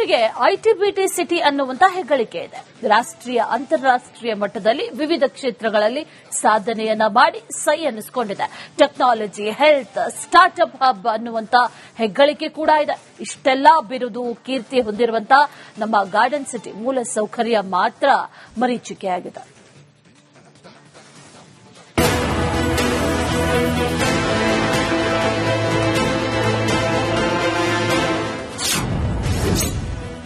ಬೆಂಗಳೂರಿಗೆ IT-BT city ಅನ್ನುವಂತ ಹೆಗ್ಗಳಿಕೆ ಇದೆ. ರಾಷ್ಟ್ರೀಯ ಅಂತಾರಾಷ್ಟ್ರೀಯ ಮಟ್ಟದಲ್ಲಿ ವಿವಿಧ ಕ್ಷೇತ್ರಗಳಲ್ಲಿ ಸಾಧನೆಯನ್ನ ಮಾಡಿ ಸೈ ಅನ್ನಿಸಿಕೊಂಡಿದೆ. ಟೆಕ್ನಾಲಜಿ, ಹೆಲ್ತ್, ಸ್ಟಾರ್ಟ್ಅಪ್ ಹಬ್ ಅನ್ನುವಂತ ಹೆಗ್ಗಳಿಕೆ ಕೂಡ ಇದೆ. ಇಷ್ಟೆಲ್ಲಾ ಬಿರುದು, ಕೀರ್ತಿ ಹೊಂದಿರುವಂತ ನಮ್ಮ ಗಾರ್ಡನ್ ಸಿಟಿ ಮೂಲ ಸೌಕರ್ಯ ಮಾತ್ರ ಮರೀಚಿಕೆಯಾಗಿದೆ.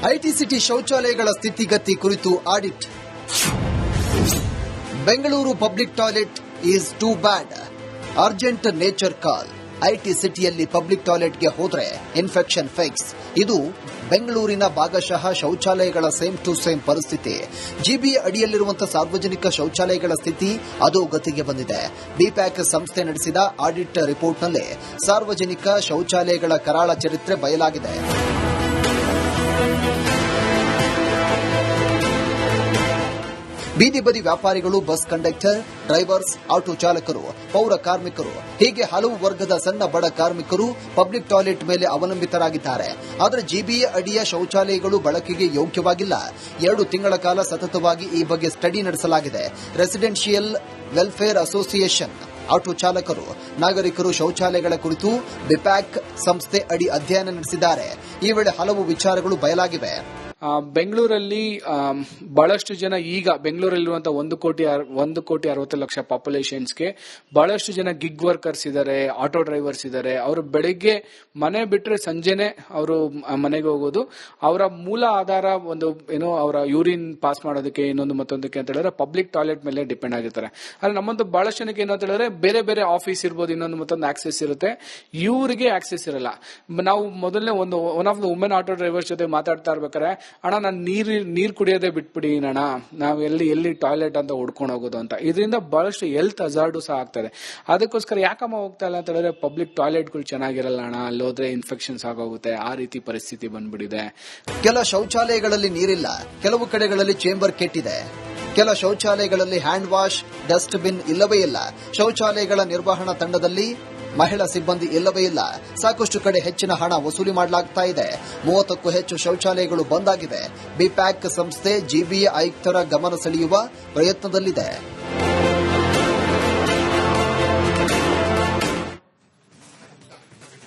ಐಟಿ ಸಿಟಿ ಶೌಚಾಲಯಗಳ ಸ್ಥಿತಿಗತಿ ಕುರಿತು audit. Bengaluru public toilet is too bad, urgent nature call. IT ಸಿಟಿಯಲ್ಲಿ ಪಬ್ಲಿಕ್ ಟಾಯ್ಲೆಟ್ಗೆ ಹೋದ್ರೆ ಇನ್ಫೆಕ್ಷನ್ ಫಿಕ್ಸ್. ಇದು ಬೆಂಗಳೂರಿನ ಭಾಗಶಃ ಶೌಚಾಲಯಗಳ ಸೇಮ್ ಟು ಸೇಮ್ ಪರಿಸ್ಥಿತಿ. ಜಿಬಿ ಅಡಿಯಲ್ಲಿರುವಂತಹ ಸಾರ್ವಜನಿಕ ಶೌಚಾಲಯಗಳ ಸ್ಥಿತಿ ಅಧೋಗತಿಗೆ ಬಂದಿದೆ. ಬಿಪ್ಯಾಕ್ ಸಂಸ್ಥೆ ನಡೆಸಿದ ಆಡಿಟ್ ರಿಪೋರ್ಟ್ನಲ್ಲಿ ಸಾರ್ವಜನಿಕ ಶೌಚಾಲಯಗಳ ಕರಾಳ ಚರಿತ್ರೆ ಬಯಲಾಗಿದೆ. ಬೀದಿ ಬದಿ ವ್ಯಾಪಾರಿಗಳು, ಬಸ್ ಕಂಡಕ್ಟರ್, ಡ್ರೈವರ್ಸ್, ಆಟೋ ಚಾಲಕರು, ಪೌರ ಕಾರ್ಮಿಕರು ಹೀಗೆ ಹಲವು ವರ್ಗದ ಸಣ್ಣ ಬಡ ಕಾರ್ಮಿಕರು ಪಬ್ಲಿಕ್ ಟಾಯ್ಲೆಟ್ ಮೇಲೆ ಅವಲಂಬಿತರಾಗಿದ್ದಾರೆ. ಆದರೆ ಜಿಬಿಎ ಅಡಿಯ ಶೌಚಾಲಯಗಳು ಬಳಕೆಗೆ ಯೋಗ್ಯವಾಗಿಲ್ಲ. 2 ತಿಂಗಳ ಕಾಲ ಸತತವಾಗಿ ಈ ಬಗ್ಗೆ ಸ್ಟಡಿ ನಡೆಸಲಾಗಿದೆ. ರೆಸಿಡೆನ್ಷಿಯಲ್ ವೆಲ್ಫೇರ್ ಅಸೋಸಿಯೇಷನ್, ಆಟೋ ಚಾಲಕರು, ನಾಗರಿಕರು ಶೌಚಾಲಯಗಳ ಕುರಿತು ಬಿಪ್ಯಾಕ್ ಸಂಸ್ಥೆ ಅಡಿ ಅಧ್ಯಯನ ನಡೆಸಿದ್ದಾರೆ. ಈ ವೇಳೆ ಹಲವು ವಿಚಾರಗಳು ಬಯಲಾಗಿವೆ. ಬೆಂಗಳೂರಲ್ಲಿ ಬಹಳಷ್ಟು ಜನ ಈಗ ಬೆಂಗಳೂರಲ್ಲಿರುವಂತಹ 1,60,00,000 ಪಾಪ್ಯುಲೇಷನ್ಸ್ಗೆ ಬಹಳಷ್ಟು ಜನ ಗಿಗ್ ವರ್ಕರ್ಸ್ ಇದ್ದಾರೆ, ಆಟೋ ಡ್ರೈವರ್ಸ್ ಇದ್ದಾರೆ. ಅವರು ಬೆಳಿಗ್ಗೆ ಮನೆ ಬಿಟ್ರೆ ಸಂಜೆನೆ ಅವರು ಮನೆಗೆ ಹೋಗೋದು. ಅವರ ಮೂಲ ಆಧಾರ ಅವರ ಯೂರಿನ್ ಪಾಸ್ ಮಾಡೋದಕ್ಕೆ, ಇನ್ನೊಂದು ಮತ್ತೊಂದಕ್ಕೆ ಅಂತ ಹೇಳಿದ್ರೆ ಪಬ್ಲಿಕ್ ಟಾಯ್ಲೆಟ್ ಮೇಲೆ ಡಿಪೆಂಡ್ ಆಗಿರ್ತಾರೆ. ಆದ್ರೆ ನಮ್ಮಂತ ಬಹಳಷ್ಟು ಜನಕ್ಕೆ ಏನಂತ ಹೇಳಿದ್ರೆ ಬೇರೆ ಬೇರೆ ಆಫೀಸ್ ಇರ್ಬೋದು, ಇನ್ನೊಂದು ಮತ್ತೊಂದು ಆಕ್ಸೆಸ್ ಇರುತ್ತೆ, ಇವರಿಗೆ ಆಕ್ಸೆಸ್ ಇರಲ್ಲ. ನಾವು ಮೊದಲನೇ one of the women auto drivers ಜೊತೆ ಮಾತಾಡ್ತಾ ಇರ್ಬೇಕಾರೆ, ಅಣ್ಣ ನಾನು ನೀರ್ ಕುಡಿಯೋದೇ ಬಿಟ್ಬಿಡಿ ಅಣ್ಣ, ನಾವ್ ಎಲ್ಲಿ ಟಾಯ್ಲೆಟ್ ಅಂತ ಹುಡ್ಕೊಂಡು ಹೋಗೋದು ಅಂತ. ಇದರಿಂದ ಬಹಳಷ್ಟು ಹೆಲ್ತ್ ಹಜಾರ್ಡು ಸಹ ಆಗ್ತದೆ. ಅದಕ್ಕೋಸ್ಕರ ಯಾಕಮ್ಮ ಹೋಗ್ತಾ ಇಲ್ಲ ಅಂತ ಹೇಳಿದ್ರೆ ಪಬ್ಲಿಕ್ ಟಾಯ್ಲೆಟ್ಗಳು ಚೆನ್ನಾಗಿರಲ್ಲ ಅಣ್ಣ, ಅಲ್ಲೋದ್ರೆ ಇನ್ಫೆಕ್ಷನ್ಸ್ ಆಗೋಗುತ್ತೆ, ಆ ರೀತಿ ಪರಿಸ್ಥಿತಿ ಬಂದ್ಬಿಟ್ಟಿದೆ. ಕೆಲ ಶೌಚಾಲಯಗಳಲ್ಲಿ ನೀರಿಲ್ಲ, ಕೆಲವು ಕಡೆಗಳಲ್ಲಿ ಚೇಂಬರ್ ಕೆಟ್ಟಿದೆ, ಕೆಲ ಶೌಚಾಲಯಗಳಲ್ಲಿ ಹ್ಯಾಂಡ್ ವಾಶ್, ಡಸ್ಟ್ ಬಿನ್ ಇಲ್ಲವೇ ಇಲ್ಲ. ಶೌಚಾಲಯಗಳ ನಿರ್ವಹಣಾ ತಂಡದಲ್ಲಿ ಮಹಿಳಾ ಸಿಬ್ಬಂದಿ ಇಲ್ಲವೇ ಇಲ್ಲ. ಸಾಕಷ್ಟು ಕಡೆ ಹೆಚ್ಚಿನ ಹಣ ವಸೂಲಿ ಮಾಡಲಾಗ್ತಾ ಇದೆ. 30ಕ್ಕೂ ಹೆಚ್ಚು ಶೌಚಾಲಯಗಳು ಬಂದ್ ಆಗಿವೆ. ಬಿಪ್ಯಾಕ್ ಸಂಸ್ಥೆ ಜಿಬಿಎ ಆಯುಕ್ತರ ಗಮನ ಸೆಳೆಯುವ ಪ್ರಯತ್ನದಲ್ಲಿದೆ.